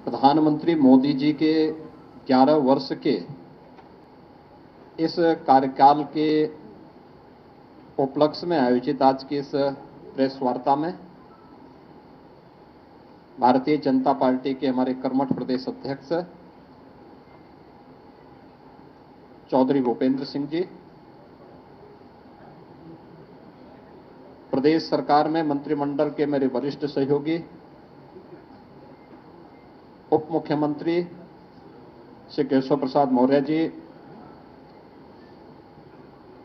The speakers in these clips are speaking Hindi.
प्रधानमंत्री मोदी जी के 11 वर्ष के इस कार्यकाल के उपलक्ष्य में आयोजित आज की इस प्रेस वार्ता में भारतीय जनता पार्टी के हमारे कर्मठ प्रदेश अध्यक्ष चौधरी भूपेंद्र सिंह जी, प्रदेश सरकार में मंत्रिमंडल के मेरे वरिष्ठ सहयोगी उप मुख्यमंत्री श्री केशव प्रसाद मौर्य जी,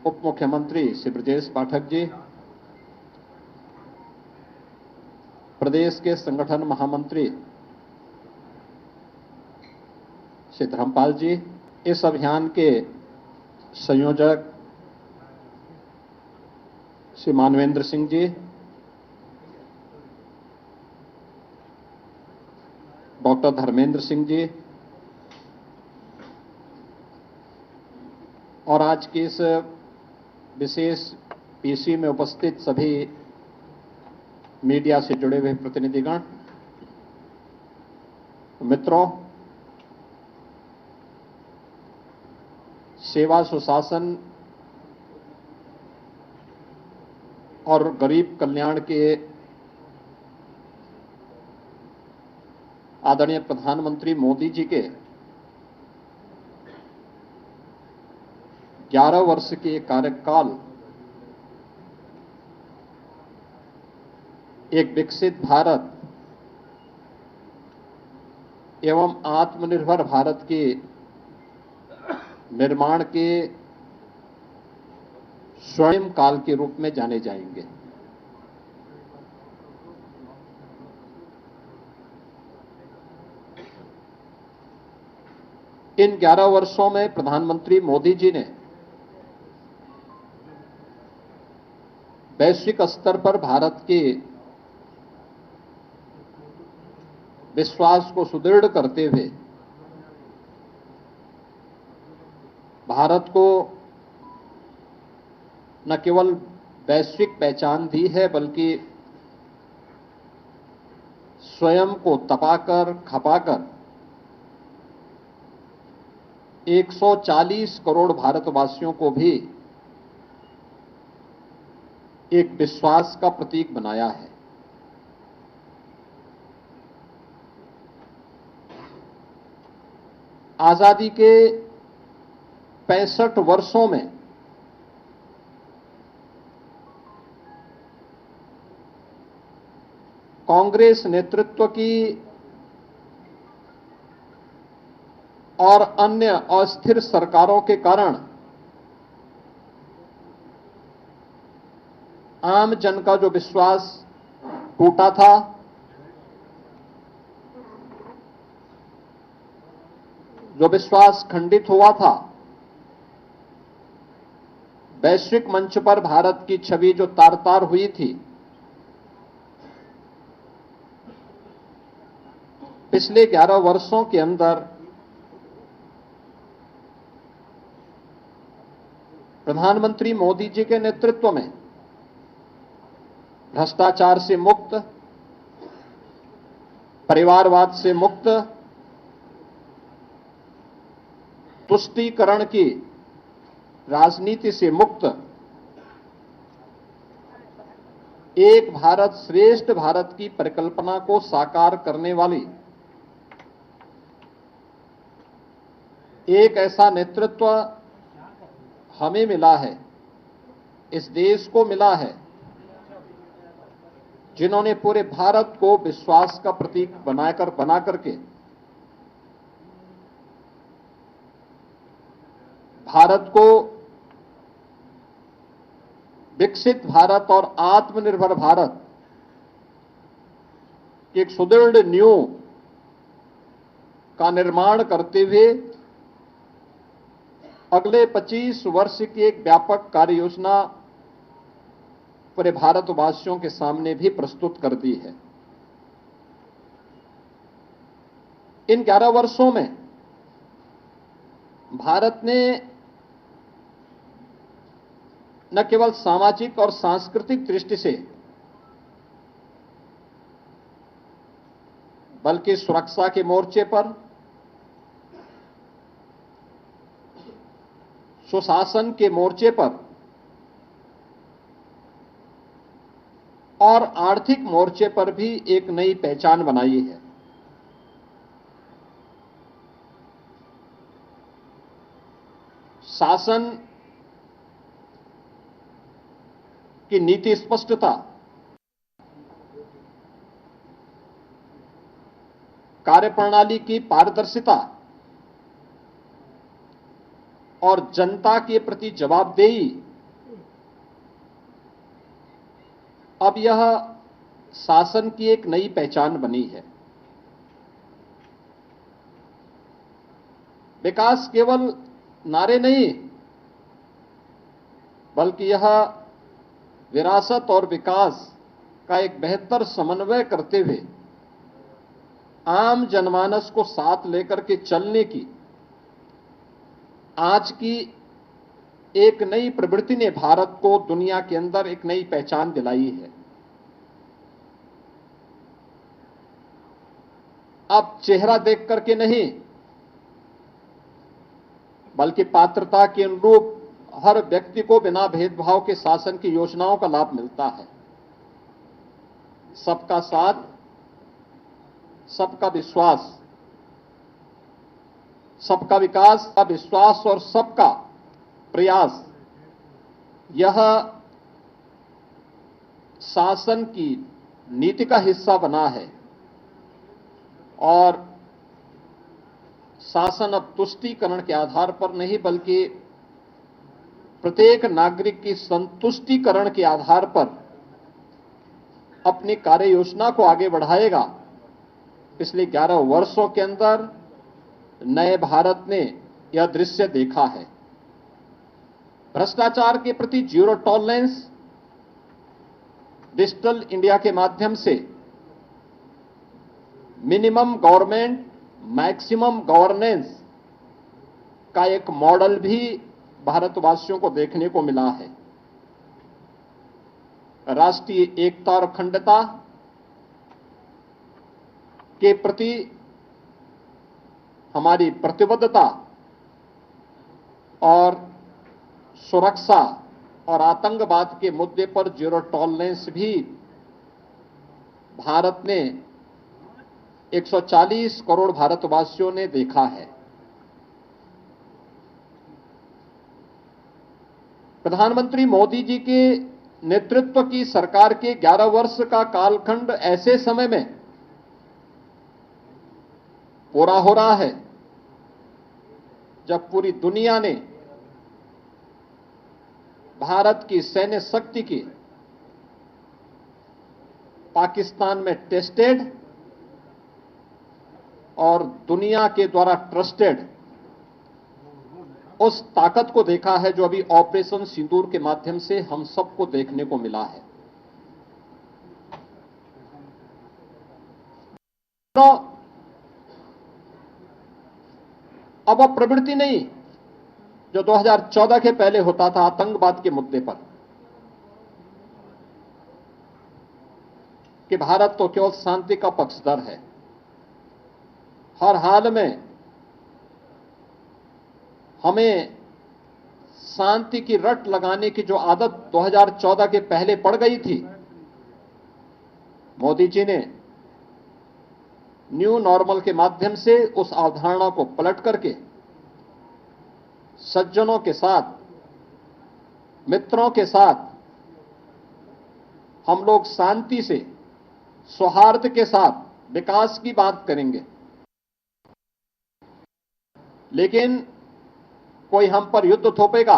उप मुख्यमंत्री श्री ब्रजेश पाठक जी, प्रदेश के संगठन महामंत्री श्री धर्मपाल जी, इस अभियान के संयोजक श्री मानवेंद्र सिंह जी, डॉक्टर धर्मेंद्र सिंह जी और आज की इस विशेष पीसी में उपस्थित सभी मीडिया से जुड़े हुए प्रतिनिधिगण, मित्रों, सेवा सुशासन और गरीब कल्याण के आदरणीय प्रधानमंत्री मोदी जी के 11 वर्ष के कार्यकाल एक विकसित भारत एवं आत्मनिर्भर भारत के निर्माण के स्वर्णिम काल के रूप में जाने जाएंगे। इन 11 वर्षों में प्रधानमंत्री मोदी जी ने वैश्विक स्तर पर भारत के विश्वास को सुदृढ़ करते हुए भारत को न केवल वैश्विक पहचान दी है, बल्कि स्वयं को तपाकर खपाकर 140 करोड़ भारतवासियों को भी एक विश्वास का प्रतीक बनाया है। आजादी के 65 वर्षों में कांग्रेस नेतृत्व की और अन्य अस्थिर सरकारों के कारण आम जन का जो विश्वास टूटा था, जो विश्वास खंडित हुआ था, वैश्विक मंच पर भारत की छवि जो तार-तार हुई थी, पिछले 11 वर्षों के अंदर प्रधानमंत्री मोदी जी के नेतृत्व में भ्रष्टाचार से मुक्त, परिवारवाद से मुक्त, तुष्टीकरण की राजनीति से मुक्त एक भारत श्रेष्ठ भारत की परिकल्पना को साकार करने वाली एक ऐसा नेतृत्व हमें मिला है, इस देश को मिला है, जिन्होंने पूरे भारत को विश्वास का प्रतीक बना करके भारत को विकसित भारत और आत्मनिर्भर भारत की एक सुदृढ़ नींव का निर्माण करते हुए अगले 25 वर्ष की एक व्यापक कार्य योजना पूरे भारतवासियों के सामने भी प्रस्तुत कर दी है। इन 11 वर्षों में भारत ने न केवल सामाजिक और सांस्कृतिक दृष्टि से बल्कि सुरक्षा के मोर्चे पर, सुशासन के मोर्चे पर और आर्थिक मोर्चे पर भी एक नई पहचान बनाई है। शासन की नीति स्पष्टता, कार्यप्रणाली की पारदर्शिता और जनता के प्रति जवाबदेही, अब यह शासन की एक नई पहचान बनी है। विकास केवल नारे नहीं, बल्कि यह विरासत और विकास का एक बेहतर समन्वय करते हुए आम जनमानस को साथ लेकर के चलने की आज की एक नई प्रवृत्ति ने भारत को दुनिया के अंदर एक नई पहचान दिलाई है। अब चेहरा देख करके नहीं, बल्कि पात्रता के अनुरूप हर व्यक्ति को बिना भेदभाव के शासन की योजनाओं का लाभ मिलता है। सबका साथ, सबका विश्वास, सबका विकास का विश्वास और सबका प्रयास, यह शासन की नीति का हिस्सा बना है। और शासन अब तुष्टीकरण के आधार पर नहीं, बल्कि प्रत्येक नागरिक की संतुष्टिकरण के आधार पर अपनी कार्य योजना को आगे बढ़ाएगा। पिछले 11 वर्षों के अंदर नए भारत ने यह दृश्य देखा है। भ्रष्टाचार के प्रति जीरो टॉलरेंस, डिजिटल इंडिया के माध्यम से मिनिमम गवर्नमेंट मैक्सिमम गवर्नेंस का एक मॉडल भी भारतवासियों को देखने को मिला है। राष्ट्रीय एकता और अखंडता के प्रति हमारी प्रतिबद्धता और सुरक्षा और आतंकवाद के मुद्दे पर जीरो टॉलरेंस भी भारत ने 140 करोड़ भारतवासियों ने देखा है। प्रधानमंत्री मोदी जी के नेतृत्व की सरकार के 11 वर्ष का कालखंड ऐसे समय में पूरा हो रहा है जब पूरी दुनिया ने भारत की सैन्य शक्ति की पाकिस्तान में टेस्टेड और दुनिया के द्वारा ट्रस्टेड उस ताकत को देखा है जो अभी ऑपरेशन सिंदूर के माध्यम से हम सबको देखने को मिला है। तो अब वह प्रवृत्ति नहीं जो 2014 के पहले होता था आतंकवाद के मुद्दे पर, कि भारत तो केवल शांति का पक्षधर है, हर हाल में हमें शांति की रट लगाने की जो आदत 2014 के पहले पड़ गई थी, मोदी जी ने न्यू नॉर्मल के माध्यम से उस अवधारणा को पलट करके सज्जनों के साथ, मित्रों के साथ हम लोग शांति से, सौहार्द के साथ विकास की बात करेंगे। लेकिन कोई हम पर युद्ध थोपेगा,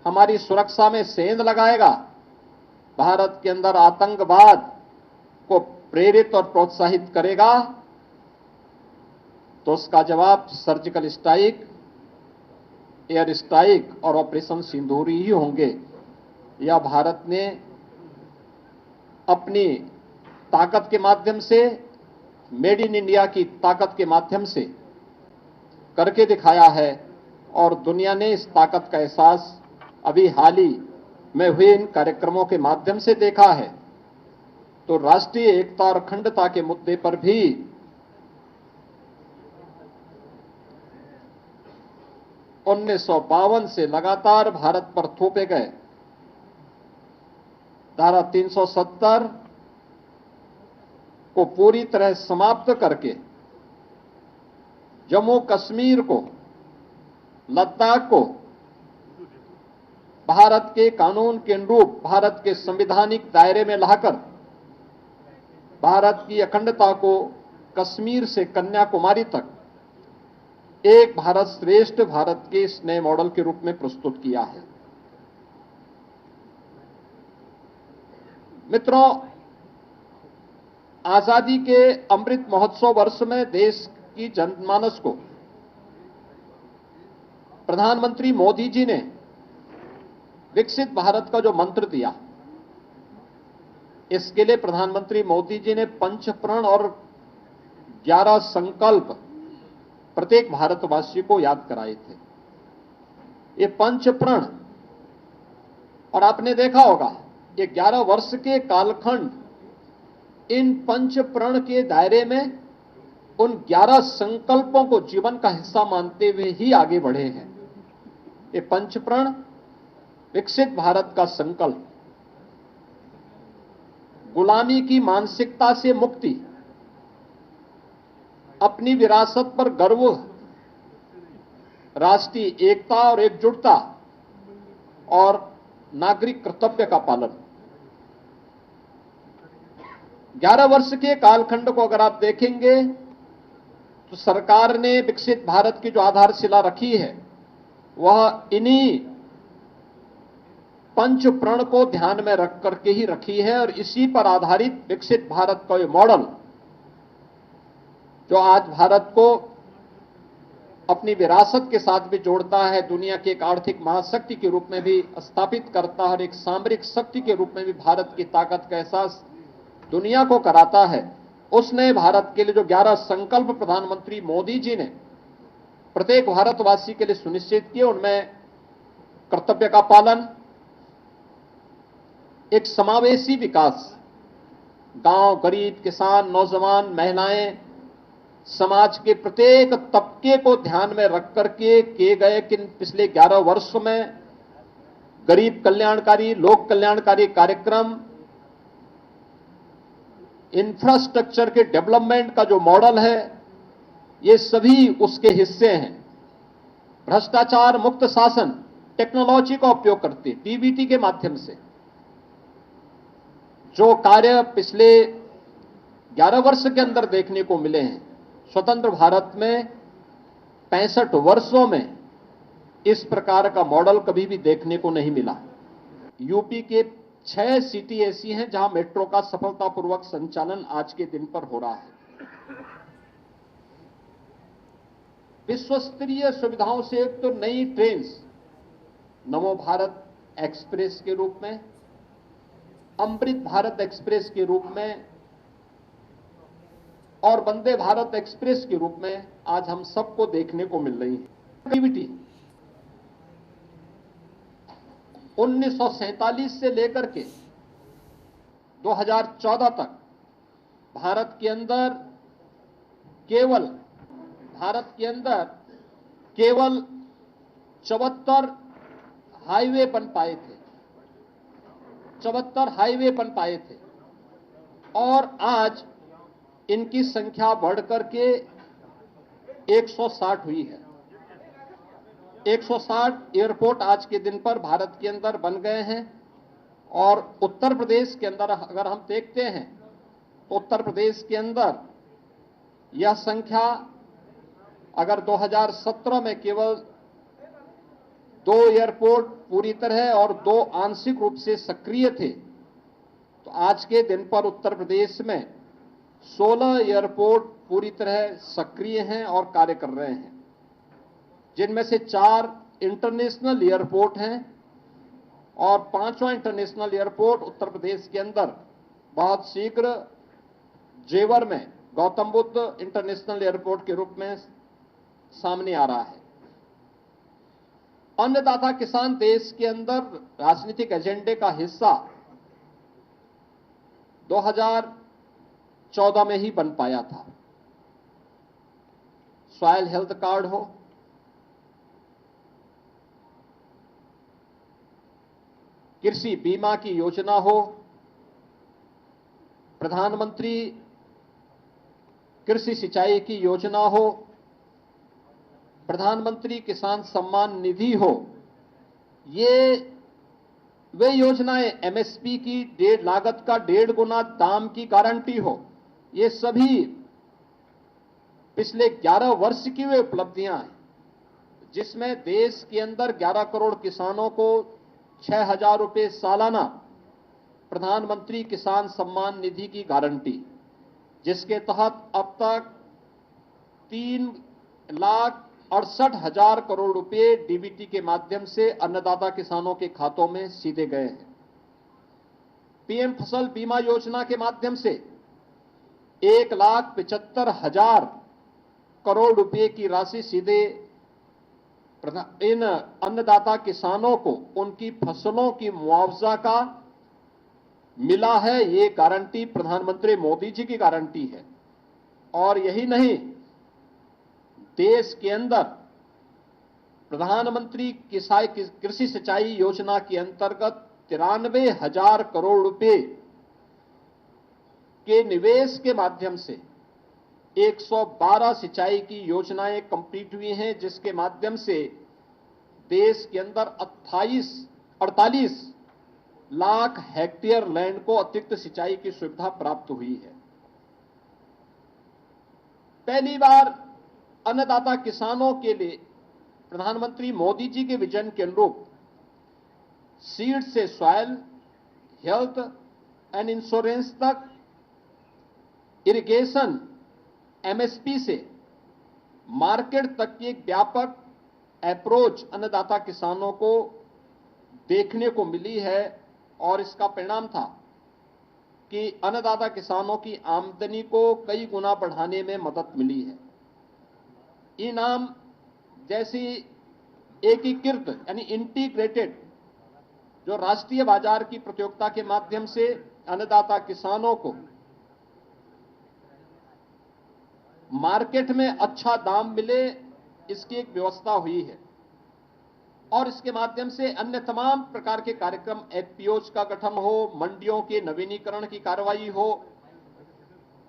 हमारी सुरक्षा में सेंध लगाएगा, भारत के अंदर आतंकवाद को प्रेरित और प्रोत्साहित करेगा, तो उसका जवाब सर्जिकल स्ट्राइक, एयर स्ट्राइक और ऑपरेशन सिंदूर ही होंगे। यह भारत ने अपनी ताकत के माध्यम से, मेड इन इंडिया की ताकत के माध्यम से करके दिखाया है और दुनिया ने इस ताकत का एहसास अभी हाल ही में हुए इन कार्यक्रमों के माध्यम से देखा है। तो राष्ट्रीय एकता और अखंडता के मुद्दे पर भी 1952 से लगातार भारत पर थोपे गए धारा 370 को पूरी तरह समाप्त करके जम्मू कश्मीर को, लद्दाख को भारत के कानून के अनुरूप भारत के संवैधानिक दायरे में लाकर भारत की अखंडता को कश्मीर से कन्याकुमारी तक एक भारत श्रेष्ठ भारत के इस नए मॉडल के रूप में प्रस्तुत किया है। मित्रों, आजादी के अमृत महोत्सव वर्ष में देश की जनमानस को प्रधानमंत्री मोदी जी ने विकसित भारत का जो मंत्र दिया, इसके लिए प्रधानमंत्री मोदी जी ने 5 प्रण और 11 संकल्प प्रत्येक भारतवासी को याद कराए थे। ये 5 प्रण, और आपने देखा होगा ये 11 वर्ष के कालखंड इन 5 प्रण के दायरे में उन 11 संकल्पों को जीवन का हिस्सा मानते हुए ही आगे बढ़े हैं। ये 5 प्रण: विकसित भारत का संकल्प, गुलामी की मानसिकता से मुक्ति, अपनी विरासत पर गर्व, राष्ट्रीय एकता और एकजुटता और नागरिक कर्तव्य का पालन। 11 वर्ष के कालखंड को अगर आप देखेंगे तो सरकार ने विकसित भारत की जो आधारशिला रखी है वह इन्हीं 5 प्रण को ध्यान में रख करके ही रखी है, और इसी पर आधारित विकसित भारत का ये मॉडल जो आज भारत को अपनी विरासत के साथ भी जोड़ता है, दुनिया की एक आर्थिक महाशक्ति के रूप में भी स्थापित करता है और एक सामरिक शक्ति के रूप में भी भारत की ताकत का एहसास दुनिया को कराता है, उस नए भारत के लिए जो 11 संकल्प प्रधानमंत्री मोदी जी ने प्रत्येक भारतवासी के लिए सुनिश्चित किए, उनमें कर्तव्य का पालन, एक समावेशी विकास, गांव, गरीब, किसान, नौजवान, महिलाएं, समाज के प्रत्येक तबके को ध्यान में रख करके किए गए कि पिछले 11 वर्षों में गरीब कल्याणकारी, लोक कल्याणकारी कार्यक्रम, इंफ्रास्ट्रक्चर के डेवलपमेंट का जो मॉडल है, ये सभी उसके हिस्से हैं। भ्रष्टाचार मुक्त शासन, टेक्नोलॉजी का उपयोग करते डीबीटी के माध्यम से जो कार्य पिछले 11 वर्ष के अंदर देखने को मिले हैं, स्वतंत्र भारत में 65 वर्षों में इस प्रकार का मॉडल कभी भी देखने को नहीं मिला। यूपी के 6 सिटी ऐसी हैं जहां मेट्रो का सफलतापूर्वक संचालन आज के दिन पर हो रहा है। विश्व स्तरीय सुविधाओं से एक तो नई ट्रेन नमो भारत एक्सप्रेस के रूप में, अमृत भारत एक्सप्रेस के रूप में और वंदे भारत एक्सप्रेस के रूप में आज हम सबको देखने को मिल रही है। कनेक्टिविटी 1947 से लेकर के 2014 तक भारत के अंदर केवल 74 हाईवे बन पाए थे, 74 हाईवे बन पाए थे, और आज इनकी संख्या बढ़कर के 160 हुई है। 160 एयरपोर्ट आज के दिन पर भारत के अंदर बन गए हैं। और उत्तर प्रदेश के अंदर अगर हम देखते हैं तो उत्तर प्रदेश के अंदर यह संख्या अगर 2017 में केवल 2 एयरपोर्ट पूरी तरह और 2 आंशिक रूप से सक्रिय थे, तो आज के दिन पर उत्तर प्रदेश में 16 एयरपोर्ट पूरी तरह सक्रिय हैं और कार्य कर रहे हैं, जिनमें से 4 इंटरनेशनल एयरपोर्ट हैं और 5वां इंटरनेशनल एयरपोर्ट उत्तर प्रदेश के अंदर बहुत शीघ्र जेवर में गौतम बुद्ध इंटरनेशनल एयरपोर्ट के रूप में सामने आ रहा है। अन्नदाता किसान देश के अंदर राजनीतिक एजेंडे का हिस्सा 2014 में ही बन पाया था। सॉइल हेल्थ कार्ड हो, कृषि बीमा की योजना हो, प्रधानमंत्री कृषि सिंचाई की योजना हो, प्रधानमंत्री किसान सम्मान निधि हो, ये वे योजनाएं एमएसपी की लागत का 1.5 गुना दाम की गारंटी हो, ये सभी पिछले 11 वर्ष की वे उपलब्धियां हैं, जिसमें देश के अंदर 11 करोड़ किसानों को 6,000 रुपए सालाना प्रधानमंत्री किसान सम्मान निधि की गारंटी, जिसके तहत अब तक 3,68,000 करोड़ रुपए डीबीटी के माध्यम से अन्नदाता किसानों के खातों में सीधे गए हैं। पीएम फसल बीमा योजना के माध्यम से 1,75,000 करोड़ रुपए की राशि सीधे इन अन्नदाता किसानों को उनकी फसलों की मुआवजा का मिला है। ये गारंटी प्रधानमंत्री मोदी जी की गारंटी है। और यही नहीं, देश के अंदर प्रधानमंत्री कृषि सिंचाई योजना के अंतर्गत 93,000 करोड़ रुपए के निवेश के माध्यम से 112 सिंचाई की योजनाएं कंप्लीट हुई हैं, जिसके माध्यम से देश के अंदर 48 लाख हेक्टेयर लैंड को अतिरिक्त सिंचाई की सुविधा प्राप्त हुई है। पहली बार अन्नदाता किसानों के लिए प्रधानमंत्री मोदी जी के विजन के अनुरूप सीड से सॉइल हेल्थ एंड इंश्योरेंस तक, इरिगेशन एमएसपी से मार्केट तक की एक व्यापक अप्रोच अन्नदाता किसानों को देखने को मिली है। और इसका परिणाम था कि अन्नदाता किसानों की आमदनी को कई गुना बढ़ाने में मदद मिली है। इनाम जैसी एकीकृत यानी इंटीग्रेटेड जो राष्ट्रीय बाजार की प्रतियोगिता के माध्यम से अन्नदाता किसानों को मार्केट में अच्छा दाम मिले, इसकी एक व्यवस्था हुई है। और इसके माध्यम से अन्य तमाम प्रकार के कार्यक्रम, एफपीओज का गठन हो, मंडियों के नवीनीकरण की कार्रवाई हो,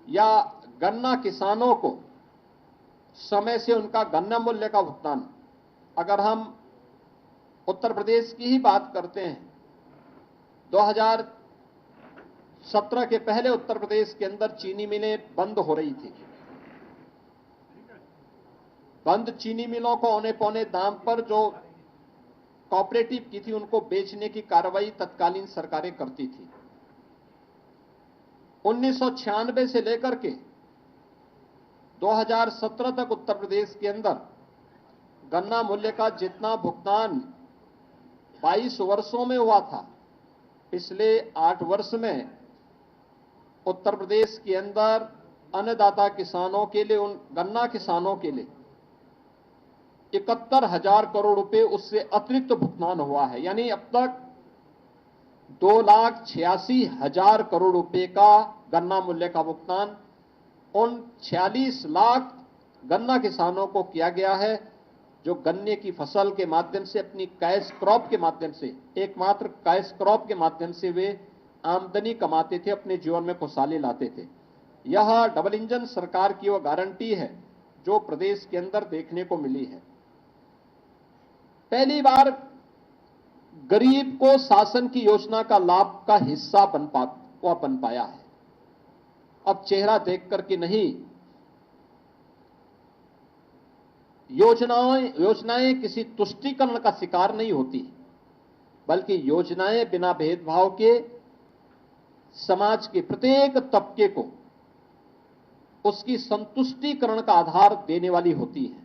या गन्ना किसानों को समय से उनका गन्ना मूल्य का भुगतान। अगर हम उत्तर प्रदेश की ही बात करते हैं, 2017 के पहले उत्तर प्रदेश के अंदर चीनी मिलें बंद हो रही थी। बंद चीनी मिलों को औने पौने दाम पर जो कोऑपरेटिव की थी उनको बेचने की कार्रवाई तत्कालीन सरकारें करती थी। 1996 से लेकर के 2017 तक उत्तर प्रदेश के अंदर गन्ना मूल्य का जितना भुगतान 22 वर्षों में हुआ था, पिछले 8 वर्ष में उत्तर प्रदेश के अंदर अन्नदाता किसानों के लिए, उन गन्ना किसानों के लिए 71,000 करोड़ रुपए उससे अतिरिक्त भुगतान हुआ है। यानी अब तक 2,86,000 करोड़ रुपए का गन्ना मूल्य का भुगतान उन 46 लाख गन्ना किसानों को किया गया है, जो गन्ने की फसल के माध्यम से, अपनी कैश क्रॉप के माध्यम से, एकमात्र कैश क्रॉप के माध्यम से वे आमदनी कमाते थे, अपने जीवन में खुशहाली लाते थे। यह डबल इंजन सरकार की वह गारंटी है जो प्रदेश के अंदर देखने को मिली है। पहली बार गरीब को शासन की योजना का लाभ का हिस्सा बन पाया है। अब चेहरा देख करके नहीं, योजनाएं किसी तुष्टीकरण का शिकार नहीं होती, बल्कि योजनाएं बिना भेदभाव के समाज के प्रत्येक तबके को उसकी संतुष्टिकरण का आधार देने वाली होती है।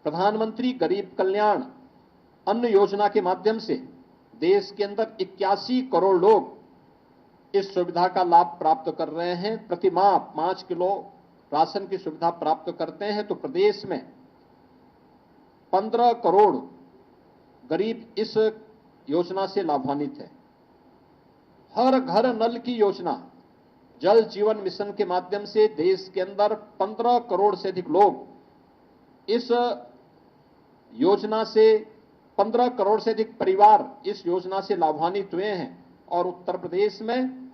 प्रधानमंत्री गरीब कल्याण अन्न योजना के माध्यम से देश के अंदर 81 करोड़ लोग इस सुविधा का लाभ प्राप्त कर रहे हैं। प्रति माह 5 किलो राशन की सुविधा प्राप्त करते हैं। तो प्रदेश में 15 करोड़ गरीब इस योजना से लाभान्वित है। हर घर नल की योजना जल जीवन मिशन के माध्यम से देश के अंदर 15 करोड़ से अधिक लोग इस योजना से 15 करोड़ से अधिक परिवार इस योजना से लाभान्वित हुए हैं और उत्तर प्रदेश में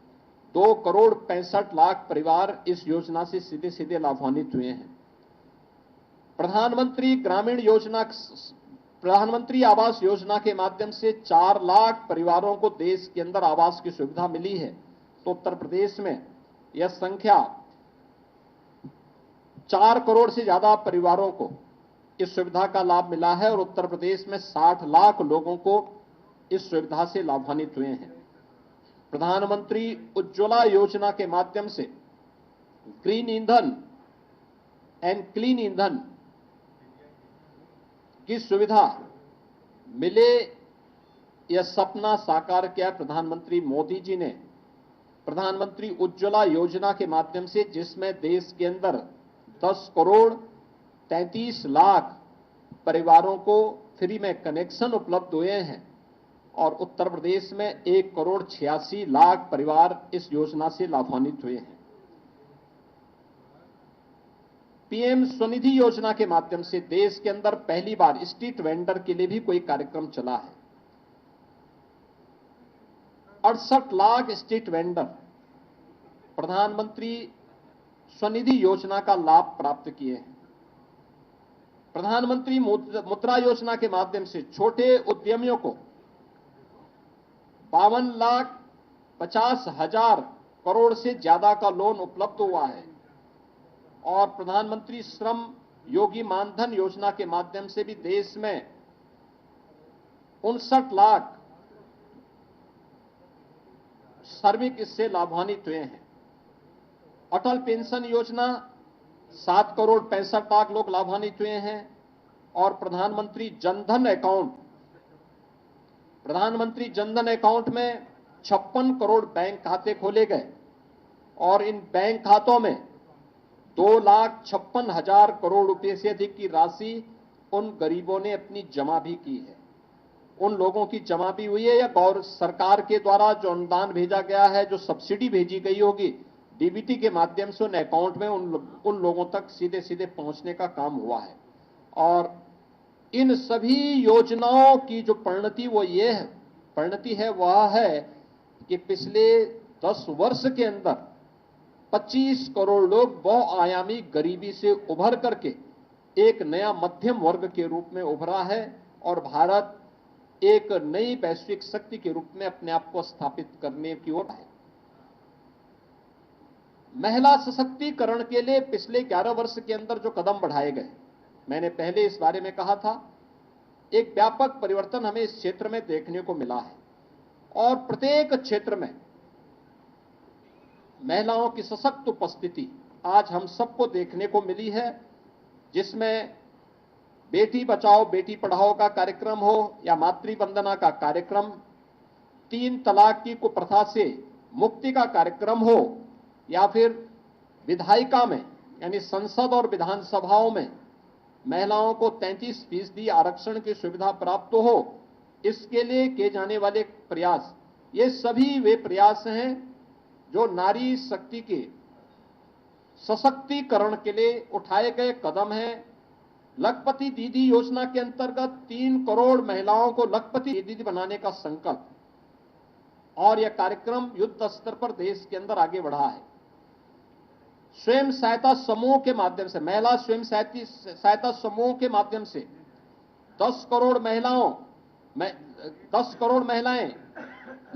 2 करोड़ 65 लाख परिवार इस योजना से सीधे सीधे लाभान्वित हुए हैं। प्रधानमंत्री आवास योजना के माध्यम से 4 लाख परिवारों को देश के अंदर आवास की सुविधा मिली है, तो उत्तर प्रदेश में यह संख्या 4 करोड़ से ज्यादा परिवारों को इस सुविधा का लाभ मिला है और उत्तर प्रदेश में 60 लाख लोगों को इस सुविधा से लाभान्वित हुए हैं। प्रधानमंत्री उज्ज्वला योजना के माध्यम से ग्रीन ईंधन एंड क्लीन ईंधन की सुविधा मिले, यह सपना साकार किया प्रधानमंत्री मोदी जी ने प्रधानमंत्री उज्ज्वला योजना के माध्यम से, जिसमें देश के अंदर 10 करोड़ 33 लाख परिवारों को फ्री में कनेक्शन उपलब्ध हुए हैं और उत्तर प्रदेश में 1 करोड़ 86 लाख परिवार इस योजना से लाभान्वित हुए हैं। पीएम स्वनिधि योजना के माध्यम से देश के अंदर पहली बार स्ट्रीट वेंडर के लिए भी कोई कार्यक्रम चला है। 68 लाख स्ट्रीट वेंडर प्रधानमंत्री स्वनिधि योजना का लाभ प्राप्त किए हैं। प्रधानमंत्री मुद्रा योजना के माध्यम से छोटे उद्यमियों को 52,50,000 करोड़ से ज्यादा का लोन उपलब्ध हुआ है और प्रधानमंत्री श्रम योगी मानधन योजना के माध्यम से भी देश में 59 लाख श्रमिक इससे लाभान्वित हुए हैं। अटल पेंशन योजना 7 करोड़ 65 लाख लोग लाभान्वित हुए हैं और प्रधानमंत्री जनधन अकाउंट में 56 करोड़ बैंक खाते खोले गए और इन बैंक खातों में 2,56,000 करोड़ रुपए से अधिक की राशि उन गरीबों ने अपनी जमा भी की है। उन लोगों की जमा भी हुई है या गौर सरकार के द्वारा जो अनुदान भेजा गया है, जो सब्सिडी भेजी गई होगी डीबीटी के माध्यम से उन अकाउंट में उन लोगों तक सीधे सीधे पहुंचने का काम हुआ है। और इन सभी योजनाओं की जो परिणति है वह है कि पिछले 10 वर्ष के अंदर 25 करोड़ लोग बहुआयामी गरीबी से उभर करके एक नया मध्यम वर्ग के रूप में उभरा है और भारत एक नई वैश्विक शक्ति के रूप में अपने आप को स्थापित करने की ओर है। महिला सशक्तिकरण के लिए पिछले 11 वर्ष के अंदर जो कदम बढ़ाए गए, मैंने पहले इस बारे में कहा था, एक व्यापक परिवर्तन हमें इस क्षेत्र में देखने को मिला है और प्रत्येक क्षेत्र में महिलाओं की सशक्त उपस्थिति आज हम सबको देखने को मिली है, जिसमें बेटी बचाओ बेटी पढ़ाओ का कार्यक्रम हो या मातृ वंदना का कार्यक्रम, 3 तलाक की कुप्रथा से मुक्ति का कार्यक्रम हो या फिर विधायिका में यानी संसद और विधानसभाओं में महिलाओं को 33% आरक्षण की सुविधा प्राप्त हो, इसके लिए किए जाने वाले प्रयास, ये सभी वे प्रयास हैं जो नारी शक्ति के सशक्तिकरण के लिए उठाए गए कदम हैं। लखपति दीदी योजना के अंतर्गत 3 करोड़ महिलाओं को लखपति दीदी बनाने का संकल्प और यह कार्यक्रम युद्ध स्तर पर देश के अंदर आगे बढ़ा है। स्वयं सहायता समूह के माध्यम से, महिला स्वयं सहायता समूह के माध्यम से 10 करोड़ महिलाएं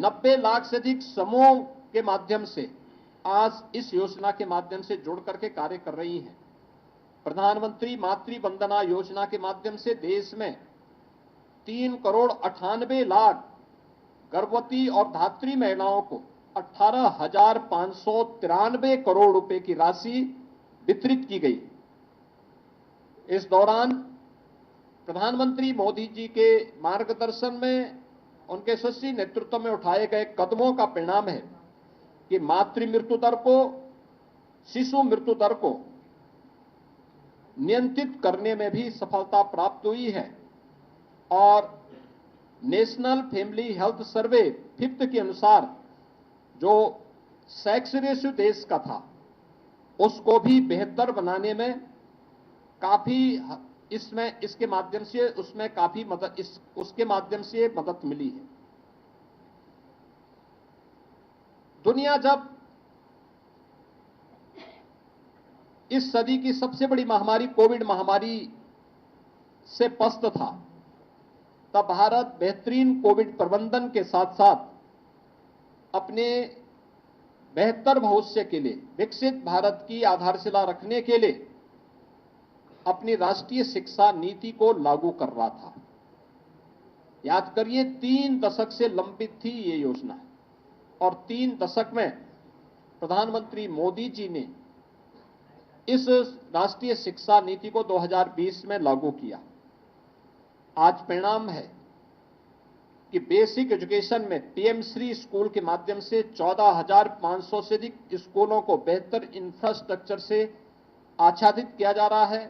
90 लाख से अधिक समूह के माध्यम से आज इस योजना के माध्यम से जुड़ करके कार्य कर रही हैं। प्रधानमंत्री मातृ वंदना योजना के माध्यम से देश में 3 करोड़ 98 लाख गर्भवती और धात्री महिलाओं को 18,593 करोड़ रुपए की राशि वितरित की गई। इस दौरान प्रधानमंत्री मोदी जी के मार्गदर्शन में, उनके यशस्वी नेतृत्व में उठाए गए कदमों का परिणाम है कि मातृ मृत्यु दर को, शिशु मृत्यु दर को नियंत्रित करने में भी सफलता प्राप्त हुई है और national family health survey 5th के अनुसार जो सेक्स रेशियो देश का था, उसको भी बेहतर बनाने में काफी इसमें इसके माध्यम से उसमें काफी मदद उसके माध्यम से मदद मिली है। दुनिया जब इस सदी की सबसे बड़ी महामारी कोविड महामारी से पस्त था, तब भारत बेहतरीन कोविड प्रबंधन के साथ साथ अपने बेहतर भविष्य के लिए, विकसित भारत की आधारशिला रखने के लिए अपनी राष्ट्रीय शिक्षा नीति को लागू कर रहा था। याद करिए, 3 दशक से लंबित थी ये योजना और 3 दशक में प्रधानमंत्री मोदी जी ने इस राष्ट्रीय शिक्षा नीति को 2020 में लागू किया। आज परिणाम है कि बेसिक एजुकेशन में पीएम श्री स्कूल के माध्यम से 14,500 से अधिक स्कूलों को बेहतर इंफ्रास्ट्रक्चर से आच्छादित किया जा रहा है।